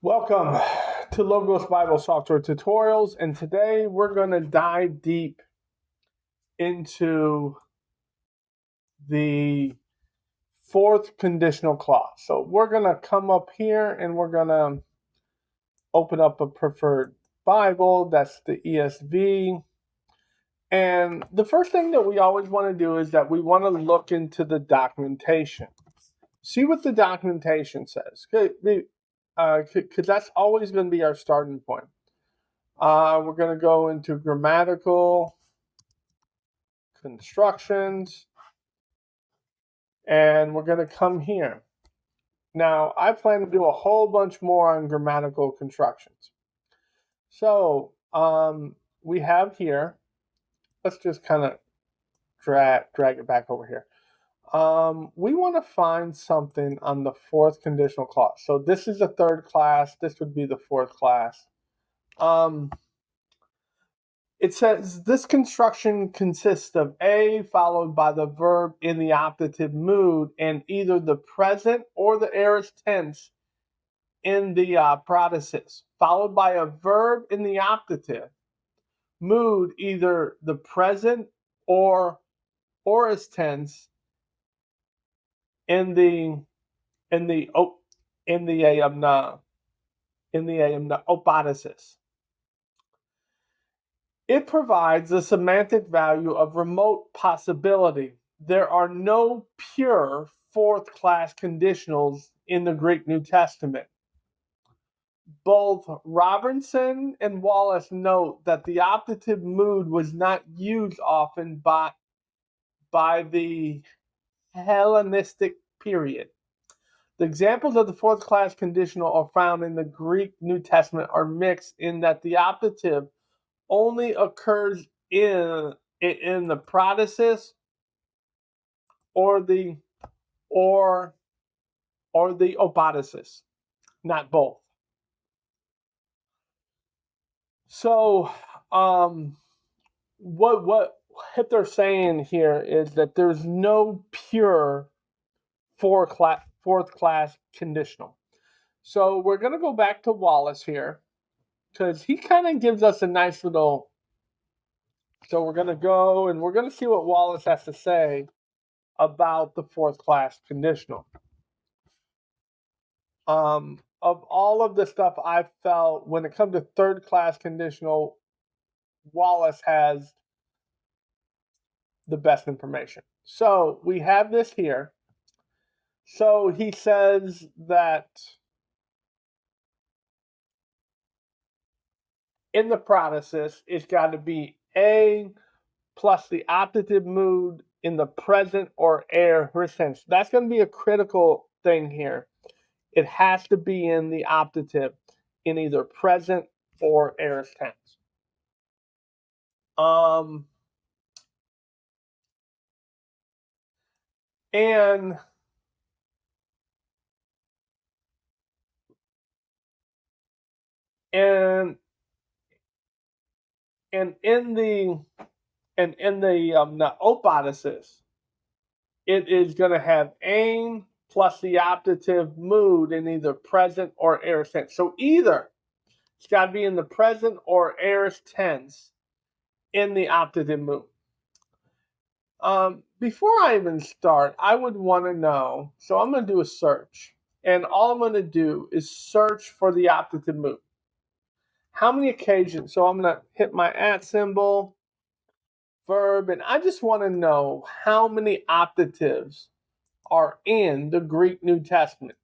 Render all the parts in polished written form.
Welcome to Logos Bible Software Tutorials, and today we're going to dive deep into the fourth conditional clause. So we're going to come up here and we're going to open up a preferred Bible. That's the ESV. And the first thing that we always want to do is that we want to look into the documentation. See what the documentation says, because that's always going to be our starting point. We're going to go into Grammatical Constructions, and we're going to come here. Now, I plan to do a whole bunch more on grammatical constructions. So, we have here, let's just kind of drag it back over here. We want to find something on the fourth conditional clause. So this is the third class. This would be the fourth class. It says this construction consists of A followed by the verb in the optative mood and either the present or the aorist tense in the protasis, followed by a verb in the optative mood, either the present or aorist tense in the optasis. It provides the semantic value of remote possibility. There are no pure fourth-class conditionals in the Greek New Testament. Both Robinson and Wallace note that the optative mood was not used often by the Hellenistic period. The examples of the fourth-class conditional are found in the Greek New Testament are mixed in that the optative only occurs in the protasis or the optasis, not both. So, what they're saying here is that there's no pure fourth class conditional. So we're going to go back to Wallace here, because he kind of gives us a nice little. So we're going to go and we're going to see what Wallace has to say about the fourth class conditional. Of all of the stuff I felt when it comes to third class conditional, Wallace has the best information. So we have this here. So he says that in the protasis, it's got to be A plus the optative mood in the present or aorist tense. That's going to be a critical thing here. It has to be in the optative in either present or aorist tense. And in the optasis, it is going to have aim plus the optative mood in either present or aorist tense. So either it's got to be in the present or aorist tense in the optative mood. Before I even start, I would want to know, so I'm going to do a search. And all I'm going to do is search for the optative mood. How many occasions? So I'm going to hit my @ symbol, verb, and I just want to know how many optatives are in the Greek New Testament.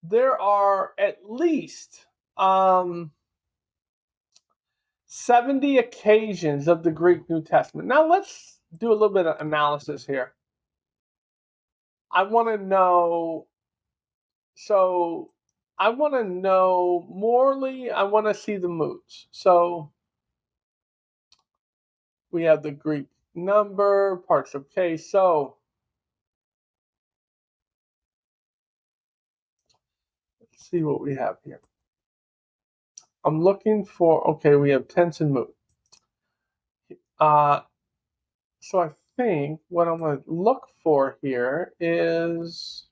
There are at least 70 occasions of the Greek New Testament. Now let's do a little bit of analysis here. I want to know, morally, I want to see the moods. So we have the Greek number, parts of case. So let's see what we have here. I'm looking for, okay, we have tense and mood. So I think what I'm going to look for here is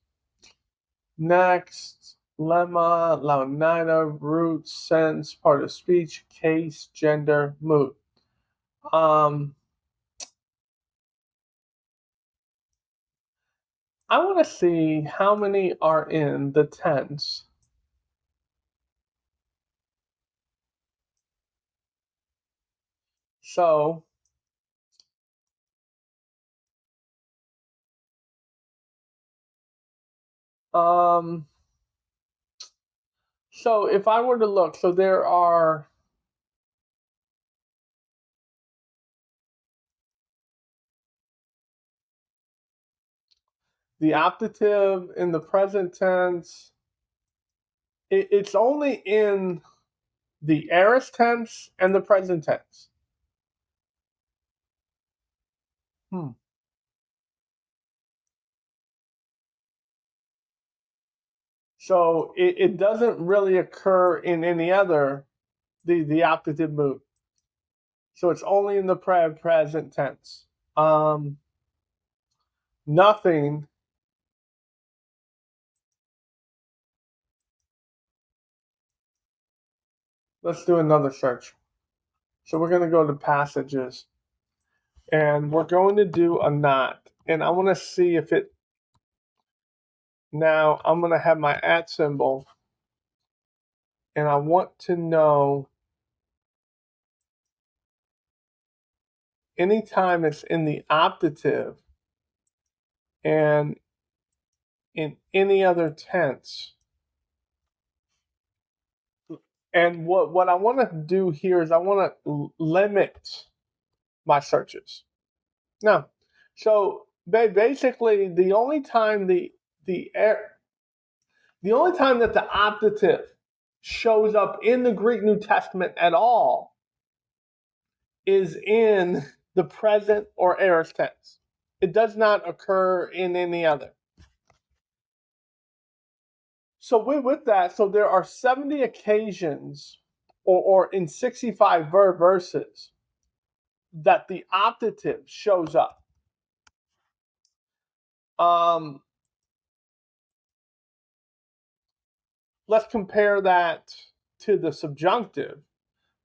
Next, lemma, Launina, root, sense, part of speech, case, gender, mood. I want to see how many are in the tense. So, so if I were to look, so there are the optative in the present tense. It's only in the aorist tense and the present tense. So it doesn't really occur in any other, the optative mood. So it's only in the present tense. Nothing. Let's do another search. So we're going to go to passages. And we're going to do a not. And I want to see if it. Now I'm going to have my @ symbol. And I want to know anytime it's in the optative and in any other tense. And what I want to do here is I want to limit my searches. Now, so basically the only time the only time that the optative shows up in the Greek New Testament at all is in the present or aorist tense. It does not occur in any other. So with that, so there are 70 occasions or in 65 verses that the optative shows up. Let's compare that to the subjunctive.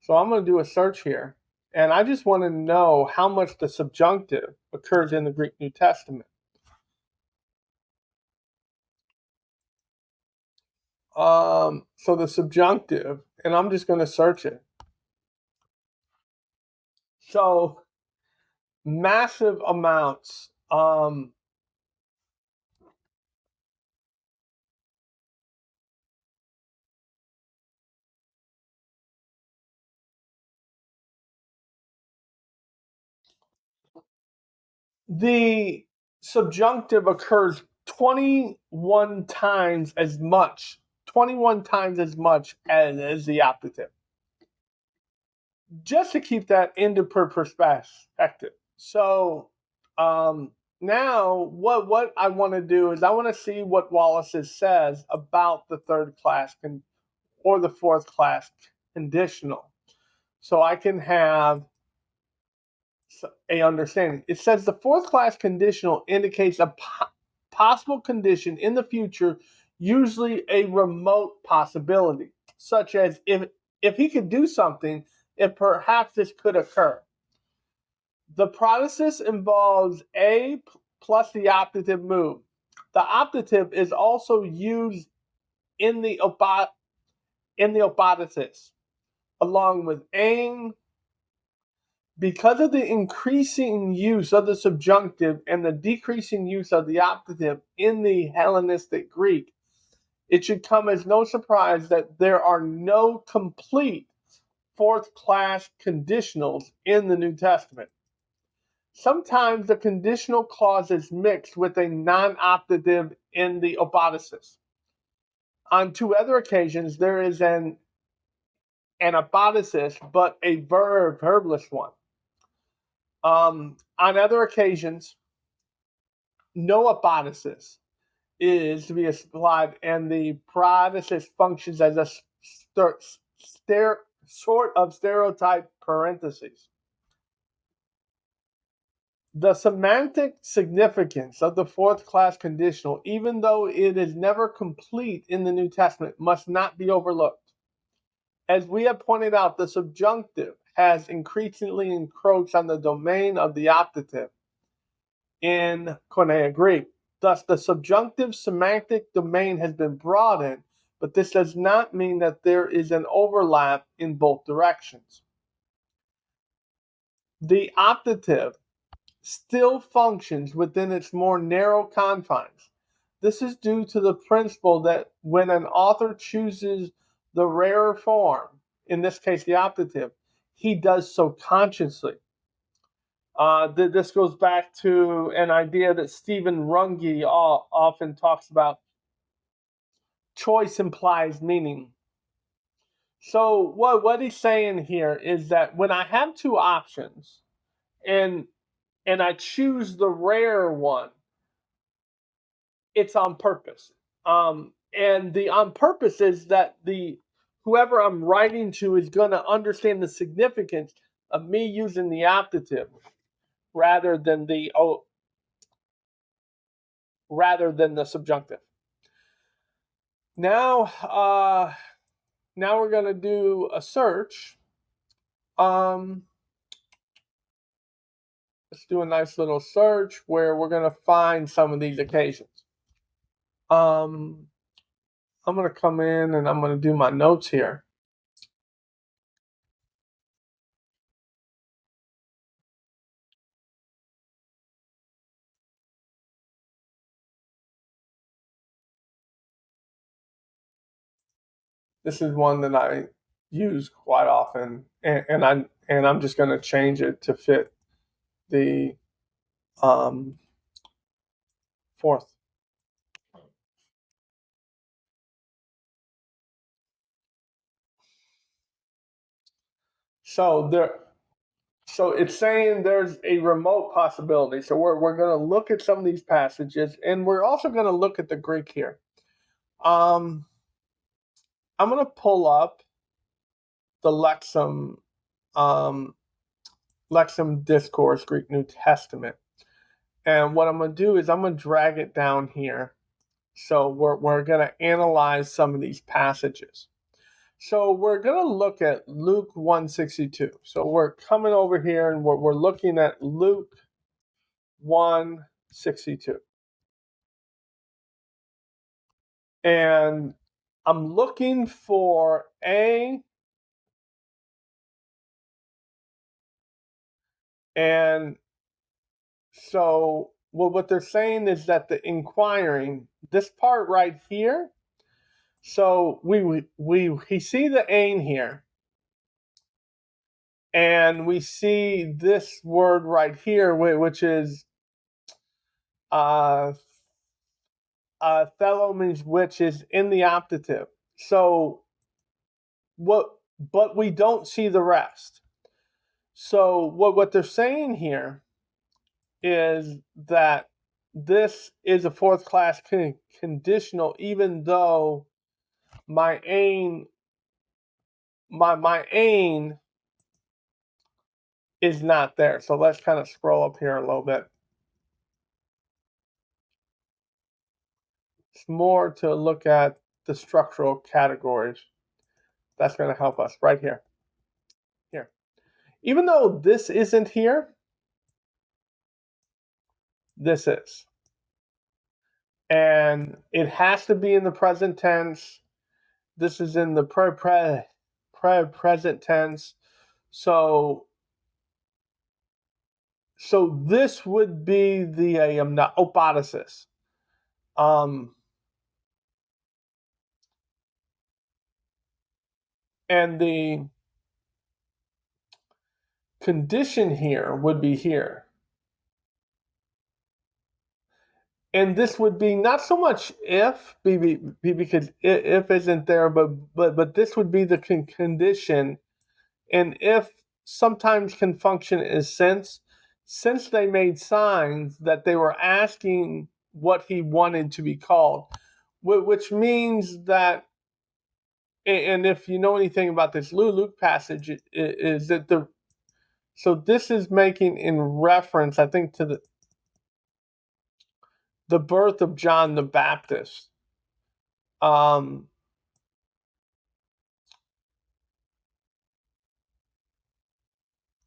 So I'm going to do a search here. And I just want to know how much the subjunctive occurs in the Greek New Testament. So the subjunctive, and I'm just going to search it. So massive amounts. The subjunctive occurs 21 times as much, 21 times as much as the optative. Just to keep that into perspective. So now what I want to do is I want to see what Wallace says about the third class or the fourth class conditional. So I can have a understanding. It says the fourth class conditional indicates a possible condition in the future, usually a remote possibility, such as if he could do something, if perhaps this could occur. The protasis involves a plus the optative mood. The optative is also used in the optasis, along with aim. Because of the increasing use of the subjunctive and the decreasing use of the optative in the Hellenistic Greek, it should come as no surprise that there are no complete fourth class conditionals in the New Testament. Sometimes the conditional clause is mixed with a non-optative in the optasis. On two other occasions, there is an optasis, but a verbless one. On other occasions, no optasis is to be applied, and the protasis functions as a sort of stereotype parenthesis. The semantic significance of the fourth class conditional, even though it is never complete in the New Testament, must not be overlooked. As we have pointed out, the subjunctive has increasingly encroached on the domain of the optative in Koine Greek. Thus, the subjunctive semantic domain has been broadened, but this does not mean that there is an overlap in both directions. The optative still functions within its more narrow confines. This is due to the principle that when an author chooses the rarer form, in this case the optative, he does so consciously. This goes back to an idea that Stephen Runge often talks about. Choice implies meaning. So what he's saying here is that when I have two options and I choose the rare one, it's on purpose. And the on purpose is that the whoever I'm writing to is going to understand the significance of me using the optative rather than the subjunctive. Now we're going to do a search. Let's do a nice little search where we're going to find some of these occasions. I'm going to come in and I'm going to do my notes here. This is one that I use quite often, and I'm just going to change it to fit the fourth. So it's saying there's a remote possibility. So we're going to look at some of these passages, and we're also going to look at the Greek here. I'm going to pull up the Lexham Discourse, Greek New Testament. And what I'm going to do is I'm going to drag it down here. So we're going to analyze some of these passages. So we're going to look at Luke 1:62. So we're coming over here and we're looking at Luke 1:62. And I'm looking for A and so what they're saying is that the inquiring, this part right here, so we see the ain here, and we see this word right here, which is thelomines, which is in the optative. So but we don't see the rest. So what they're saying here is that this is a fourth class conditional, even though my ain is not there. So let's kind of scroll up here a little bit. It's more to look at the structural categories. That's going to help us right here. Here. Even though this isn't here, this is. And it has to be in the present tense. This is in the present tense. So this would be the optative. And the condition here would be here. And this would be not so much if, because if isn't there, but this would be the condition. And if sometimes can function as since they made signs that they were asking what he wanted to be called, which means that, and if you know anything about this Luke passage, is that So this is making in reference, I think, to the birth of John the Baptist. Um,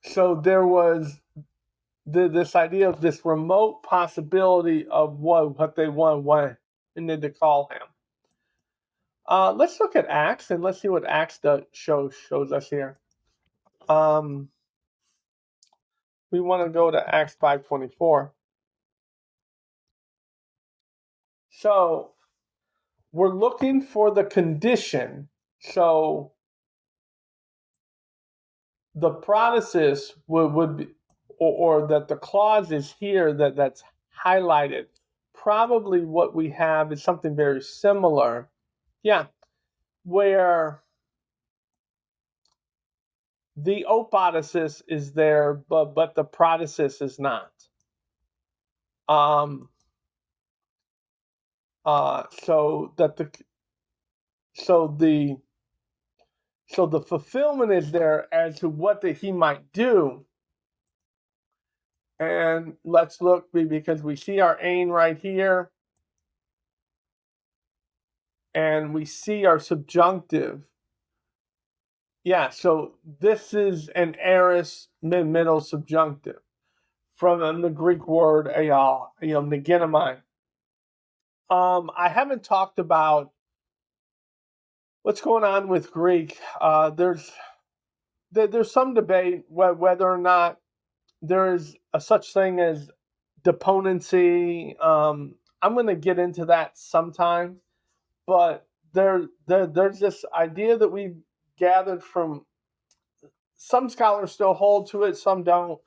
so there was this idea of this remote possibility of what they wanted to call him. Let's look at Acts and let's see what Acts shows us here. We want to go to Acts 5:24. So we're looking for the condition. So the process would be, or that the clause is here that's highlighted. Probably what we have is something very similar. Yeah, where the optative is there, but the protasis is not. Um, so that so the so the fulfillment is there as to what that he might do. And let's look because we see our ain right here, and we see our subjunctive. Yeah, so this is an aorist middle subjunctive from the Greek word negenomai. I haven't talked about what's going on with Greek. There's some debate whether or not there is a such thing as deponency. I'm going to get into that sometime, but there's this idea that we've gathered from some scholars still hold to it, some don't,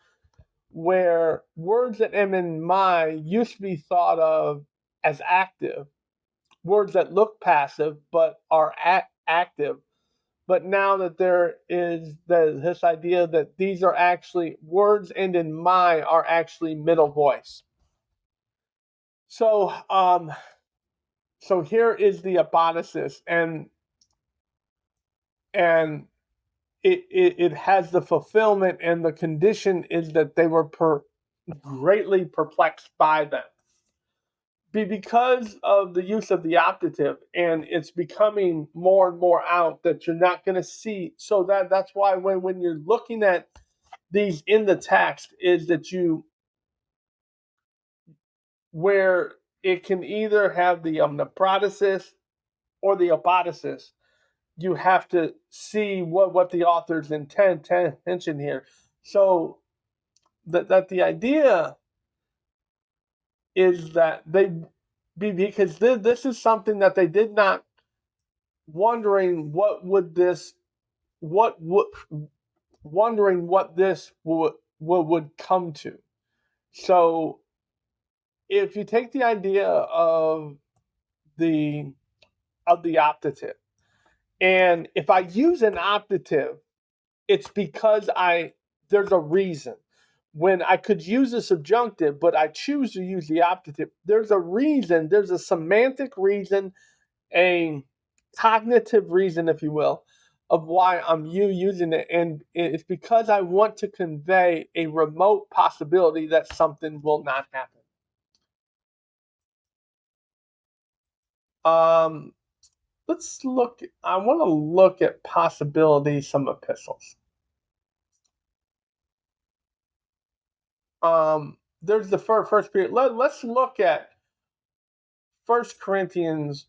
where words that end in my used to be thought of as active, words that look passive but are active. But now that there is this idea that these are actually words end in my are actually middle voice. So so here is the apodosis, and it has the fulfillment, and the condition is that they were greatly perplexed by them. Because of the use of the optative, and it's becoming more and more out that you're not going to see. So that's why when you're looking at these in the text, is that where it can either have the protasis or the apodosis, you have to see what the author's intention here. So that the idea is that they because this is something that they did not wondering wondering what this would come to. So if you take the idea of the optative, and if I use an optative, it's because there's a reason. When I could use a subjunctive, but I choose to use the optative, there's a reason, there's a semantic reason, a cognitive reason, if you will, of why I'm using it. And it's because I want to convey a remote possibility that something will not happen. Let's look, I want to look at possibility, some epistles. There's the first period. Let's look at 1 Corinthians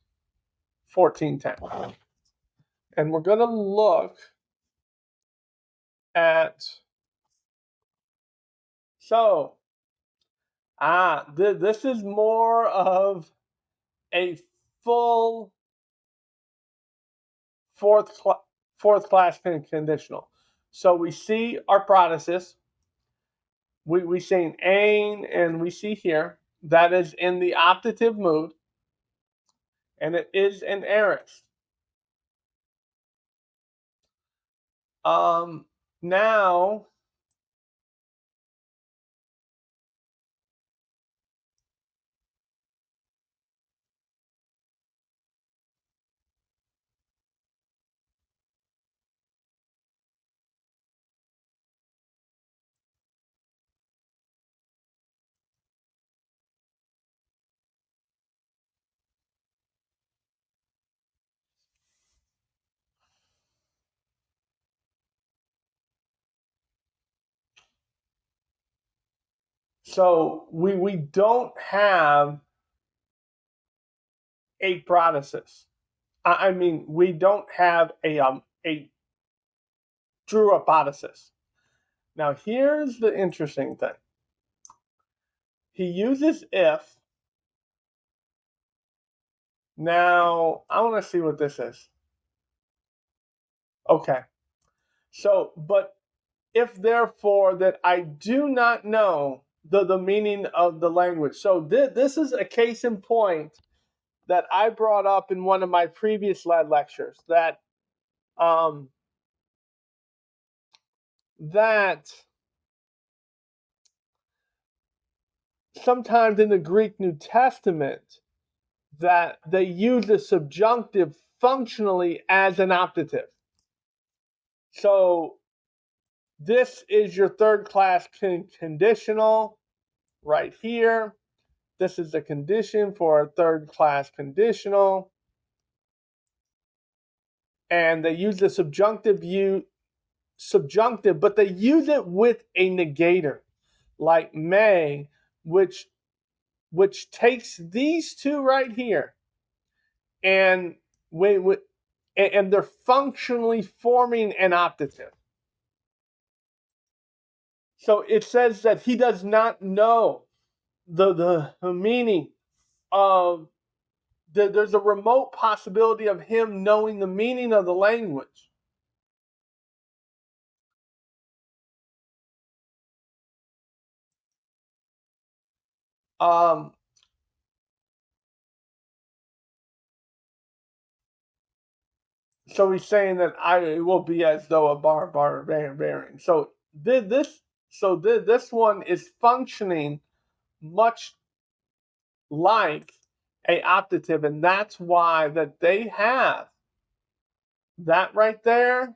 14:10. And we're going to look at, so, this is more of a full fourth class conditional. So we see our protasis, we see an ain, and we see here that is in the optative mood, and it is an aorist. Now So we don't have a protasis. I mean, we don't have a true hypothesis. Now, here's the interesting thing. He uses if. Now, I want to see what this is. Okay. So, but if therefore that I do not know the meaning of the language. So this is a case in point that I brought up in one of my previous lectures that that sometimes in the Greek New Testament that they use the subjunctive functionally as an optative. So this is your third class conditional right here. This is the condition for a third class conditional. And they use the subjunctive, but they use it with a negator, like may, which takes these two right here, and and they're functionally forming an optative. So it says that he does not know the meaning of there's a remote possibility of him knowing the meaning of the language. So he's saying that I will be as though a barbarian. So this one is functioning much like a optative, and that's why that they have that right there.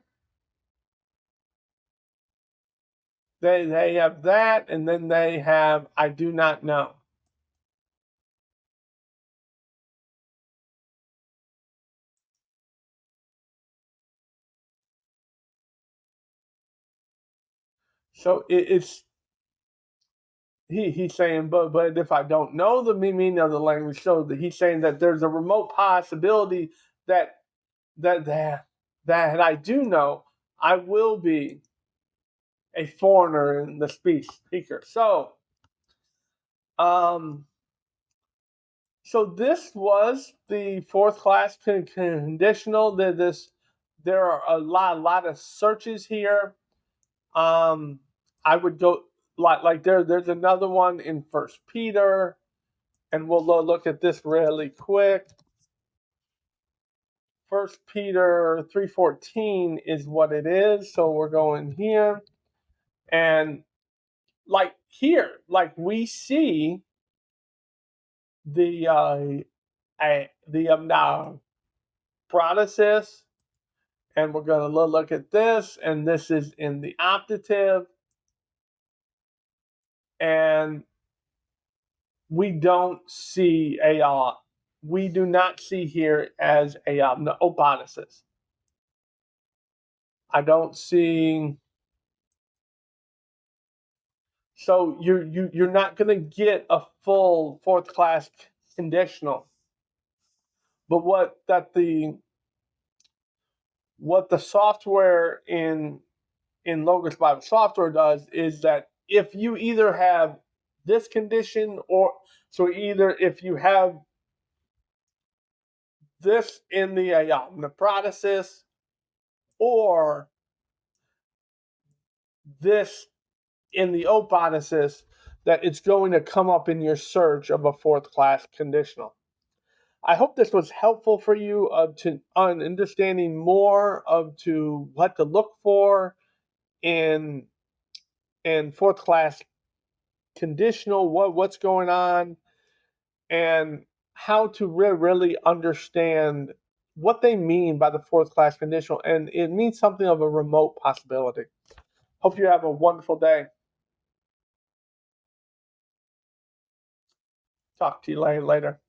They have that, and then they have I do not know. So it's he's saying, but if I don't know the meaning of the language, so that he's saying that there's a remote possibility that that I do know, I will be a foreigner in the speaker. Um, so this was the fourth class conditional. There are a lot of searches here. I would go like there's another one in First Peter, and we'll look at this really quick. First Peter 3:14 is what it is. So we're going here, and like here, like we see the now protasis, and we're going to look at this, and this is in the optative, and we don't see we do not see here as a optasis. I don't see. So you're not going to get a full fourth class conditional. But what the software in Logos Bible software does is that if you either have this condition, or so either if you have this in the protasis, or this in the optasis, that it's going to come up in your search of a fourth class conditional. I hope this was helpful for you to understanding more of to what to look for in fourth class conditional, what's going on, and how to really understand what they mean by the fourth class conditional, and it means something of a remote possibility. Hope you have a wonderful day. Talk to you later.